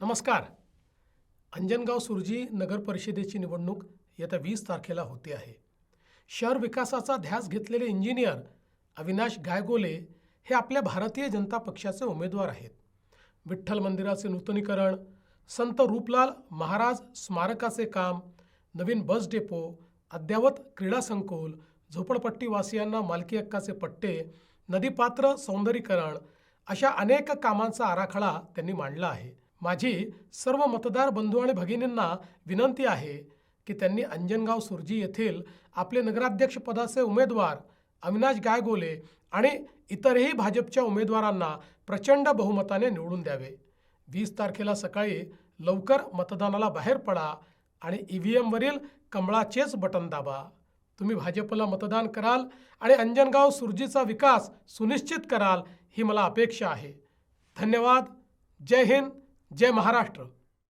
नमस्कार. अंजनगाव सुरजी नगर परिषदेची निवडणूक येत्या 20 तारखेला होते आहे. शहर विकासाचा ध्यास घेतलेले इंजिनियर अविनाश गायगोले हे आपल्या भारतीय जनता पक्षाचे उमेदवार आहेत. विठ्ठल मंदिराचे नूतनीकरण, संत रूपलाल महाराज स्मारकाचे काम, नवीन बस डेपो, अद्ययावत क्रीडा संकुल, झोपडपट्टीवासियांना मालकी हक्काचे पट्टे, नदीपात्र सौंदर्यीकरण अशा अनेक कामांचा आराखडा त्यांनी मांडला आहे. माझी सर्व मतदार बंधू आणि भगिनींना विनंती आहे की त्यांनी अंजनगाव सुरजी येथील आपले नगराध्यक्ष पदाचे उमेदवार अविनाश गायगोले आणि इतरही भाजपच्या उमेदवारांना प्रचंड बहुमताने निवडून द्यावे. 20 तारखेला सकाळी लवकर मतदानाला बाहेर पडा आणि EVMवरील कमळाचेच बटन दाबा. तुम्ही भाजपला मतदान कराल आणि अंजनगाव सुरजीचा विकास सुनिश्चित कराल ही मला अपेक्षा आहे. धन्यवाद. जय हिंद, जय महाराष्ट्र.